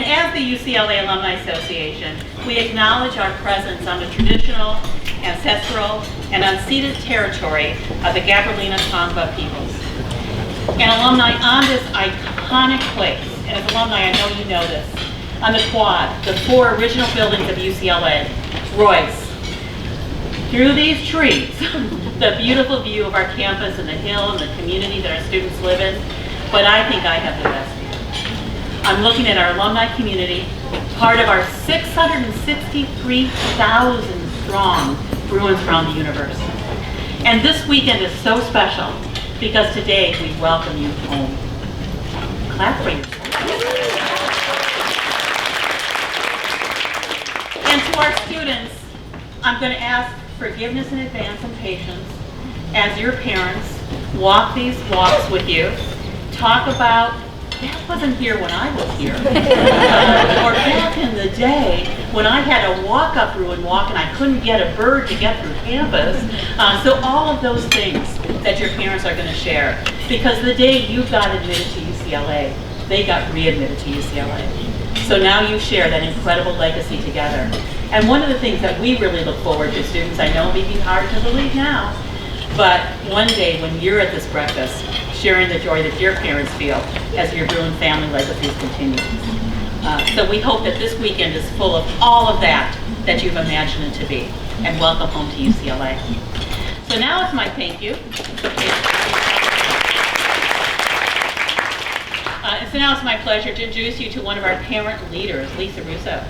as the UCLA Alumni Association, we acknowledge our presence on the traditional, ancestral, and unceded territory of the Gabrielina Tongva peoples. And alumni on this iconic place, and as alumni I know you know this, on the quad, the 4 original buildings of UCLA, Royce. Through these trees, the beautiful view of our campus and the hill and the community that our students live in, but I think I have the best view. I'm looking at our alumni community, part of our 663,000 strong Bruins around the universe. And this weekend is so special because today we welcome you home. Clap for yourself. And to our students, I'm going to ask forgiveness in advance and patience as your parents walk these walks with you, talk about, that wasn't here when I was here, or back in the day when I had to walk up Bruin Walk and I couldn't get a bird to get through campus. So all of those things that your parents are going to share, because the day you got admitted to UCLA, they got readmitted to UCLA. So now you share that incredible legacy together. And one of the things that we really look forward to, students, I know it may be hard to believe now, but one day when you're at this breakfast, sharing the joy that your parents feel as your Bruin family legacies continue. So we hope that this weekend is full of all of that you've imagined it to be. And welcome home to UCLA. So now it's my thank you. So now it's my pleasure to introduce you to one of our parent leaders, Lisa Rousso.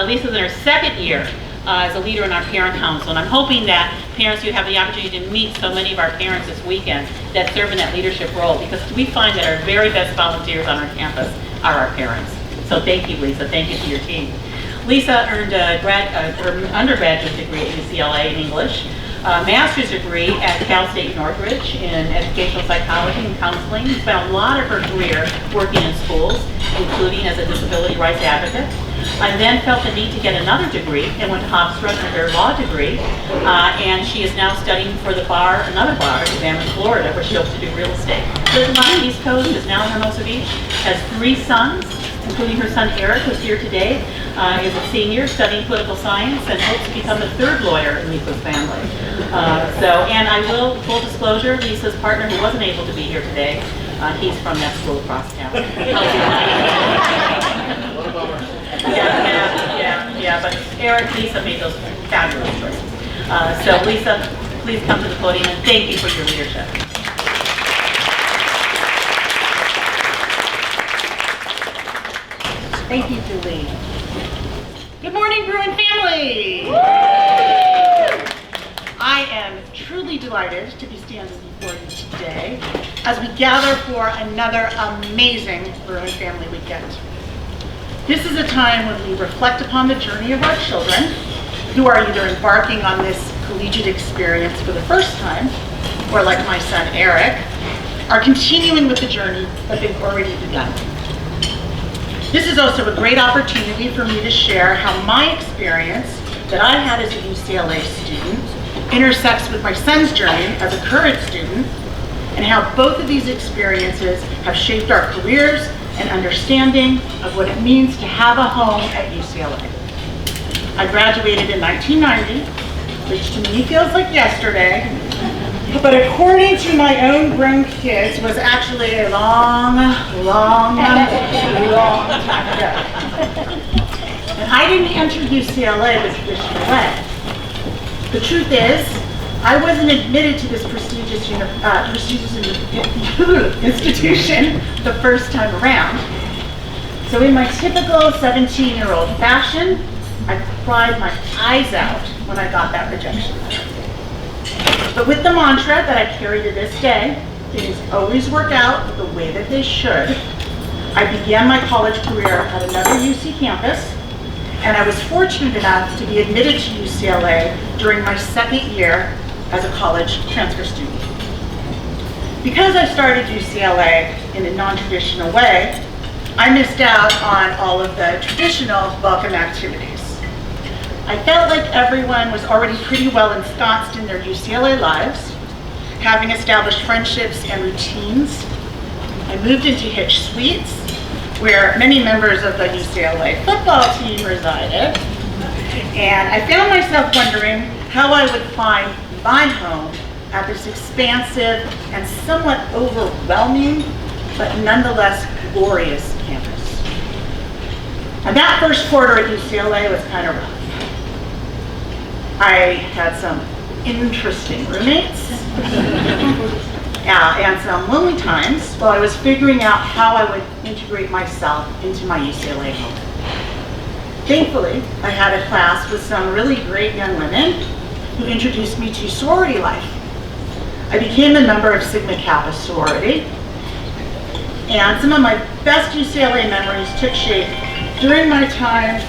Lisa's in her 2nd year as a leader in our parent council, and I'm hoping that parents, you have the opportunity to meet so many of our parents this weekend that serve in that leadership role, because we find that our very best volunteers on our campus are our parents. So thank you, Lisa. Thank you to your team. Lisa earned her undergraduate degree at UCLA in English, a master's degree at Cal State Northridge in educational psychology and counseling. She spent a lot of her career working in schools, including as a disability rights advocate. I then felt the need to get another degree and went to Hofstra for her law degree, and she is now studying for the another bar exam in Florida, where she hopes to do real estate. Lives on the East Coast, is now in Hermosa Beach, has 3 sons, including her son Eric, who's here today, is a senior studying political science and hopes to become the 3rd lawyer in Lisa's family. And I will, full disclosure, Lisa's partner, who wasn't able to be here today, he's from that school across town. Yeah, but Eric, Lisa made those fabulous choices. So Lisa, please come to the podium, and thank you for your leadership. Thank you, Julie. Good morning, Bruin family! I am truly delighted to be standing before you today as we gather for another amazing Bruin Family Weekend. This is a time when we reflect upon the journey of our children who are either embarking on this collegiate experience for the first time, or like my son Eric, are continuing with the journey that they've already begun. This is also a great opportunity for me to share how my experience that I had as a UCLA student intersects with my son's journey as a current student, and how both of these experiences have shaped our careers and understanding of what it means to have a home at UCLA. I graduated in 1990, which to me feels like yesterday, but according to my own grown kids was actually a long time ago. And I didn't enter UCLA the traditional way. The truth is, I wasn't admitted to this prestigious institution the first time around. So in my typical 17-year-old fashion, I cried my eyes out when I got that rejection letter. But with the mantra that I carry to this day, things always work out the way that they should, I began my college career at another UC campus, and I was fortunate enough to be admitted to UCLA during my 2nd year as a college transfer student. Because I started UCLA in a non-traditional way, I missed out on all of the traditional welcome activities. I felt like everyone was already pretty well ensconced in their UCLA lives, having established friendships and routines. I moved into Hitch Suites, where many members of the UCLA football team resided. And I found myself wondering how I would find my home at this expansive and somewhat overwhelming, but nonetheless glorious campus. And that first quarter at UCLA was kind of rough. I had some interesting roommates and some lonely times while I was figuring out how I would integrate myself into my UCLA home. Thankfully, I had a class with some really great young women who introduced me to sorority life. I became a member of Sigma Kappa sorority, and some of my best UCLA memories took shape during my time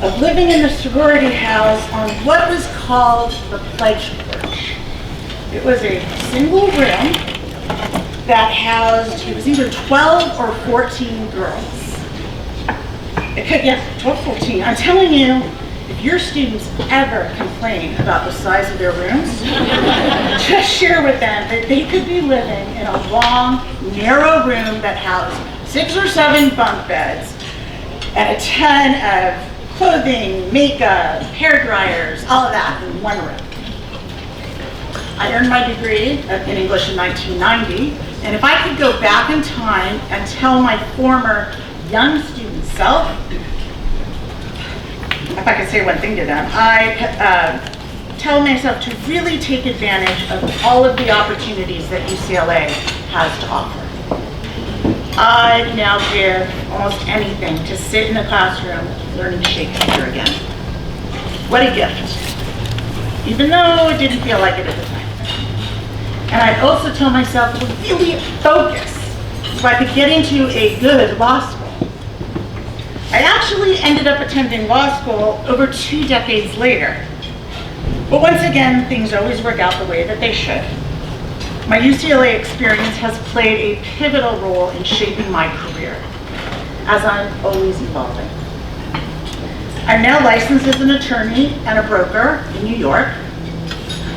of living in the sorority house on what was called the pledge porch. It was a single room that housed, it was either 12 or 14 girls. It could, yeah, 12, 14. I'm telling you, if your students ever complain about the size of their rooms, just share with them that they could be living in a long, narrow room that housed 6 or 7 bunk beds and a ton of clothing, makeup, hair dryers, all of that in one room. I earned my degree in English in 1990, and if I could go back in time and tell my former young student self, if I could say one thing to them, I tell myself to really take advantage of all of the opportunities that UCLA has to offer. I'd now give almost anything to sit in the classroom learning Shakespeare again. What a gift, even though it didn't feel like it at the time. And I'd also tell myself to really focus so I could get into a good law school. I actually ended up attending law school over 2 decades later. But once again, things always work out the way that they should. My UCLA experience has played a pivotal role in shaping my career, as I'm always evolving. I'm now licensed as an attorney and a broker in New York.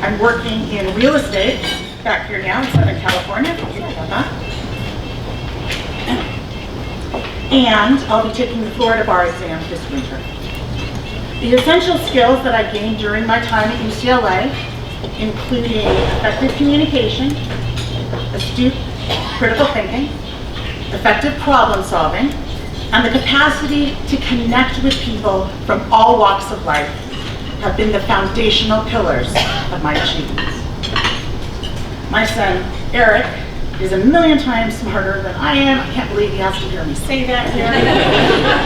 I'm working in real estate back here now in Southern California. Sorry about that. And I'll be taking the Florida bar exam this winter. The essential skills that I gained during my time at UCLA, including effective communication, astute critical thinking, effective problem solving, and the capacity to connect with people from all walks of life, have been the foundational pillars of my achievements. My son, Eric, is a million times smarter than I am. I can't believe he has to hear me say that here.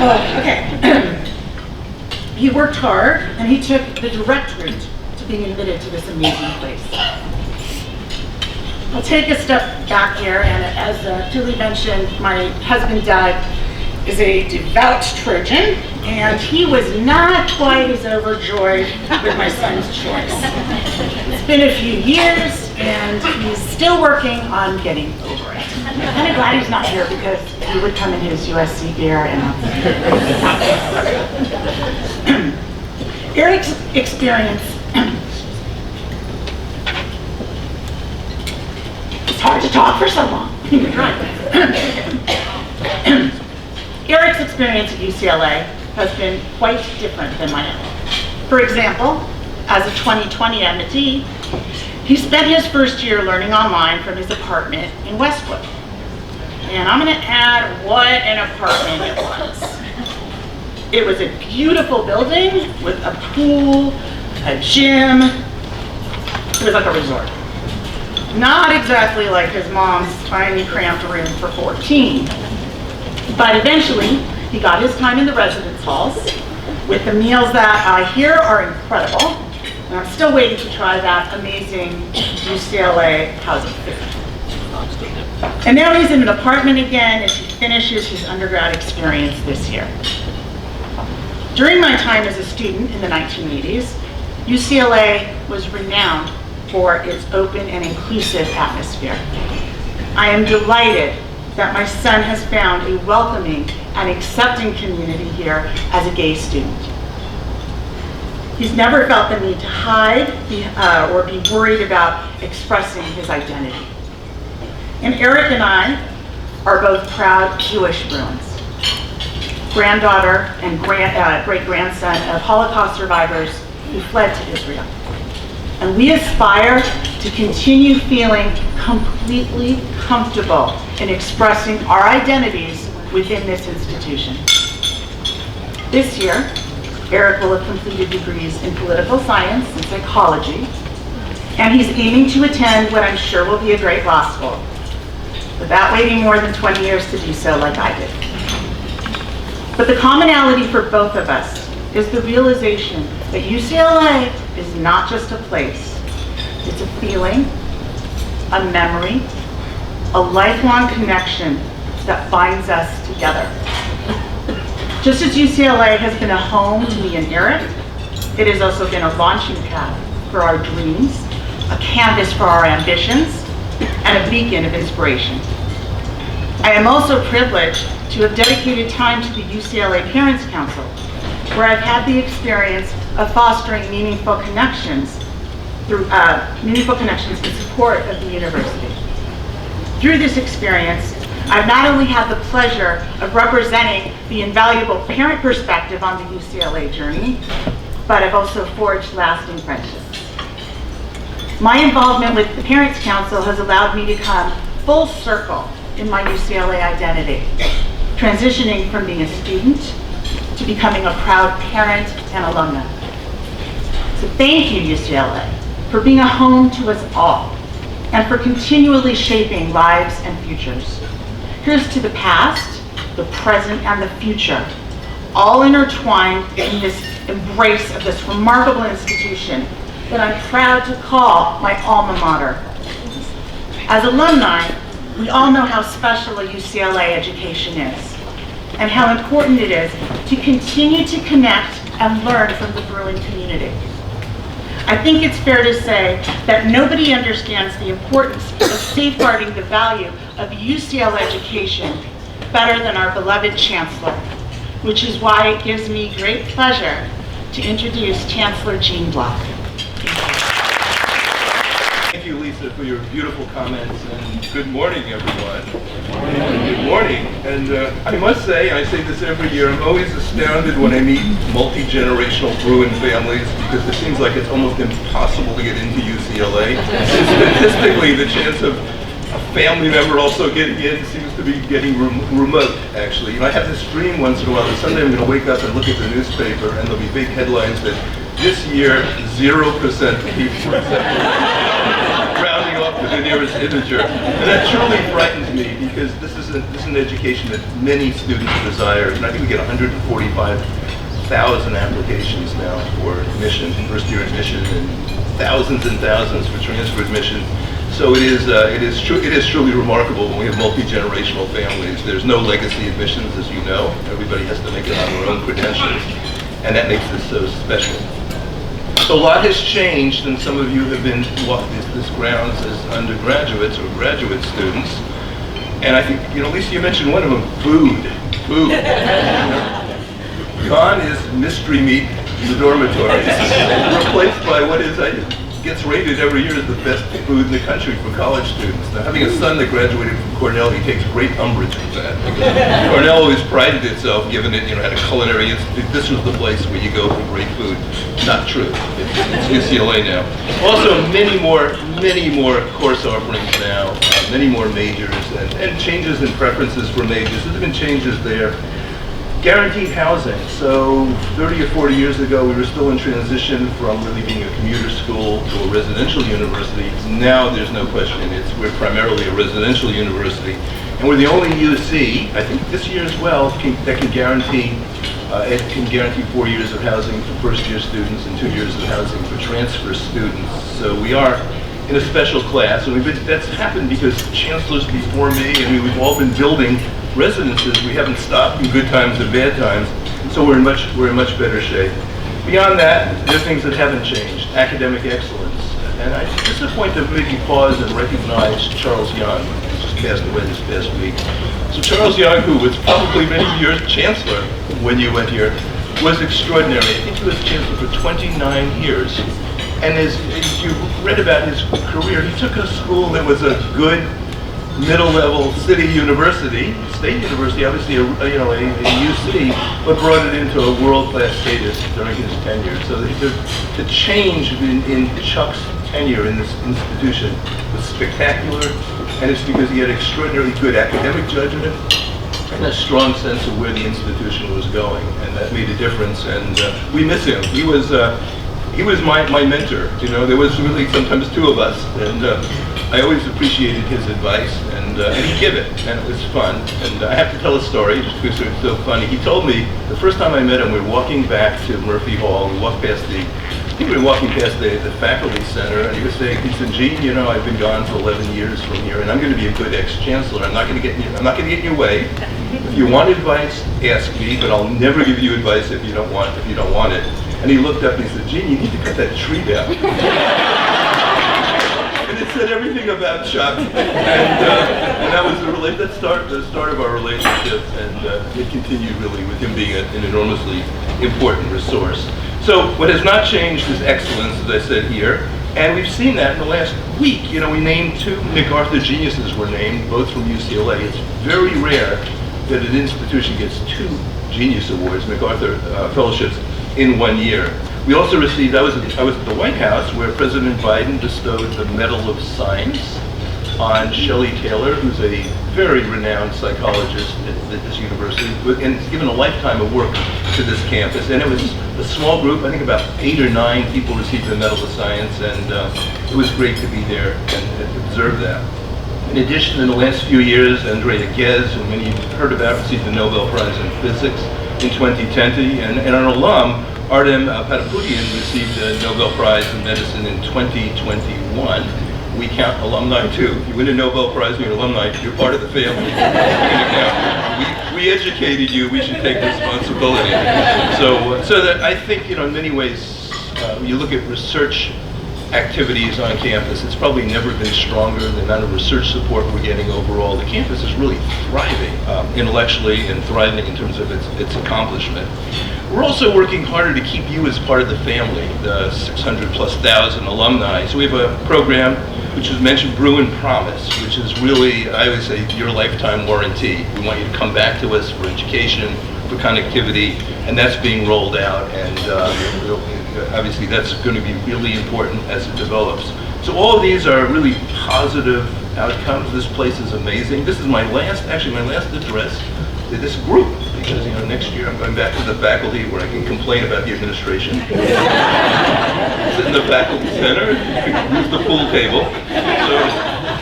Oh, okay. He worked hard, and he took the direct route to being admitted to this amazing place. I'll take a step back here, and as Julie mentioned, my husband, Doug, is a devout Trojan, and he was not quite as overjoyed with my son's choice. It's been a few years, and he's still working on getting over it. I'm kind of glad he's not here because he would come in his USC gear and Eric's experience, it's hard to talk for so long. Eric's experience at UCLA has been quite different than my own. For example, as a 2020 MD, he spent his first year learning online from his apartment in Westwood. And I'm going to add what an apartment it was. It was a beautiful building with a pool, a gym. It was like a resort. Not exactly like his mom's tiny cramped room for 14. But eventually, he got his time in the residence halls with the meals that I hear are incredible. And I'm still waiting to try that amazing UCLA housing food. And now he's in an apartment again as he finishes his undergrad experience this year. During my time as a student in the 1980s, UCLA was renowned for its open and inclusive atmosphere. I am delighted that my son has found a welcoming and accepting community here as a gay student. He's never felt the need to hide or be worried about expressing his identity. And Eric and I are both proud Jewish Bruins. granddaughter and great-grandson of Holocaust survivors who fled to Israel. And we aspire to continue feeling completely comfortable in expressing our identities within this institution. This year, Eric will have completed degrees in political science and psychology, and he's aiming to attend what I'm sure will be a great law school, without waiting more than 20 years to do so like I did. But the commonality for both of us is the realization that UCLA is not just a place. It's a feeling, a memory, a lifelong connection that binds us together. Just as UCLA has been a home to me and Eric, it has also been a launching pad for our dreams, a canvas for our ambitions, and a beacon of inspiration. I am also privileged to have dedicated time to the UCLA Parents Council, where I've had the experience of fostering meaningful connections in support of the university. Through this experience, I've not only had the pleasure of representing the invaluable parent perspective on the UCLA journey, but I've also forged lasting friendships. My involvement with the Parents Council has allowed me to come full circle in my UCLA identity, transitioning from being a student to becoming a proud parent and alumna. So thank you, UCLA, for being a home to us all and for continually shaping lives and futures. Here's to the past, the present, and the future, all intertwined in this embrace of this remarkable institution that I'm proud to call my alma mater. As alumni, we all know how special a UCLA education is and how important it is to continue to connect and learn from the Bruin community. I think it's fair to say that nobody understands the importance of safeguarding the value of UCLA education better than our beloved Chancellor, which is why it gives me great pleasure to introduce Chancellor Gene Block. Thank you, Lisa, for your beautiful comments, and good morning, everyone. Good morning. And I must say, I say this every year, I'm always astounded when I meet multi-generational Bruin families, because it seems like it's almost impossible to get into UCLA. Statistically, the chance of a family member also getting in seems to be getting remote, actually. You know, I have this dream once in a while that someday I'm going to wake up and look at the newspaper and there'll be big headlines that this year, 0% people rounding off to the nearest integer. And that truly frightens me, because this is an education that many students desire. And I think we get 145,000 applications now for admission, first year admission, and thousands for transfer admission. So it is truly remarkable when we have multi-generational families. There's no legacy admissions, as you know. Everybody has to make it on their own credentials, and that makes this so special. So a lot has changed, and some of you have been walking this grounds as undergraduates or graduate students. And I think, you know, Lisa, you mentioned one of them, food. Gone is mystery meat in the dormitories, replaced by what gets rated every year as the best food in the country for college students. Now, having a son that graduated from Cornell, he takes great umbrage with that, because Cornell always prided itself, given it, had a culinary institute. This was the place where you go for great food. Not true. It's UCLA now. Also, many more course offerings now, many more majors, and changes in preferences for majors. There have been changes there. Guaranteed housing. So 30 or 40 years ago, we were still in transition from really being a commuter school to a residential university. Now there's no question, we're primarily a residential university. And we're the only UC, I think this year as well, that can guarantee 4 years of housing for first-year students and 2 years of housing for transfer students. So we are in a special class, and that's happened because chancellors before me, and we've all been building residences. We haven't stopped in good times and bad times, so we're in much better shape. Beyond that, there are things that haven't changed. Academic excellence, and this is a point to maybe pause and recognize Charles Young, who just passed away this past week. So Charles Young, who was probably many years chancellor when you went here, was extraordinary. I think he was chancellor for 29 years. And as you read about his career, he took a school that was a good middle-level city university, state university, obviously a UC, but brought it into a world-class status during his tenure. So the change in Chuck's tenure in this institution was spectacular, and it's because he had extraordinarily good academic judgment and a strong sense of where the institution was going, and that made a difference. And we miss him. He was my mentor. You know, there was really sometimes two of us, and I always appreciated his advice, and he'd give it, and it was fun. And I have to tell a story just because it's so funny. He told me the first time I met him, we were walking back to Murphy Hall. We walked past I think we were walking past the faculty center, and he was saying, he said, Gene, you know, I've been gone for 11 years from here, and I'm going to be a good ex-chancellor. I'm not going to get in your way. If you want advice, ask me, but I'll never give you advice if you don't want it. And he looked up and he said, Gene, you need to cut that tree down. And it said everything about Chuck, and that was the start of our relationship, and it continued really with him being an enormously important resource. So what has not changed is excellence, as I said here, and we've seen that in the last week. You know, we named 2 MacArthur geniuses were named, both from UCLA. It's very rare that an institution gets 2 Genius Awards, MacArthur fellowships, in 1 year. We also received, I was at the White House where President Biden bestowed the Medal of Science on Shelley Taylor, who's a very renowned psychologist at this university, and has given a lifetime of work to this campus. And it was a small group, I think about 8 or 9 people received the Medal of Science, and it was great to be there and observe that. In addition, in the last few years, Andrea Ghez, who many of you heard about, received the Nobel Prize in Physics in 2020, and an alum, Artem Patapoutian, received the Nobel Prize in Medicine in 2021. We count alumni too. If you win a Nobel Prize and you're an alumni, you're part of the family. We educated you, we should take responsibility. So that I think, you know, in many ways, when you look at research activities on campus, it's probably never been stronger. The amount of research support we're getting overall. The campus is really thriving intellectually and thriving in terms of its accomplishment. We're also working harder to keep you as part of the family, the 600,000+ alumni. So we have a program which was mentioned, Bruin Promise, which is really, I always say, your lifetime warranty. We want you to come back to us for education, for connectivity, and that's being rolled out, and obviously that's going to be really important as it develops. So all of these are really positive outcomes. This place is amazing. This is my last address to this group, because next year I'm going back to the faculty where I can complain about the administration. Sit in the faculty center, use the pool table. So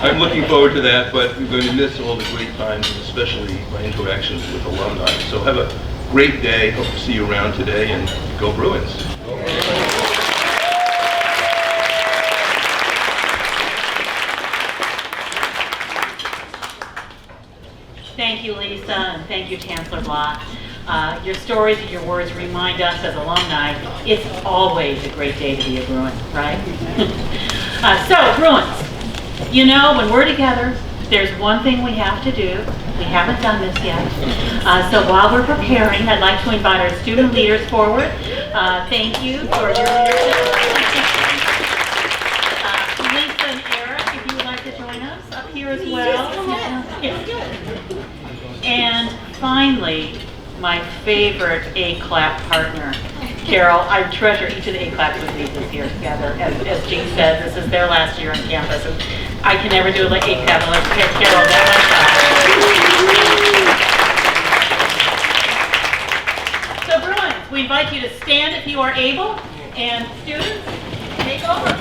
I'm looking forward to that, but we're going to miss all the great times, and especially my interactions with alumni. So have a great day. Hope to see you around today, and go Bruins. Thank you, Lisa, and thank you, Chancellor Block. Your stories and your words remind us as alumni, it's always a great day to be a Bruin, right? So, Bruins, when we're together, there's one thing we have to do. We haven't done this yet. So while we're preparing, I'd like to invite our student leaders forward. Thank you for your leadership. Lisa and Eric, if you would like to join us up here as well. Yes. And finally, my favorite A-clap partner, Carol. I treasure each of the A-claps with Lisa's here together. As Gene said, this is their last year on campus, and I can never do an A-clap unless Carol does myself. So Bruins, we invite you to stand if you are able, and students, take over.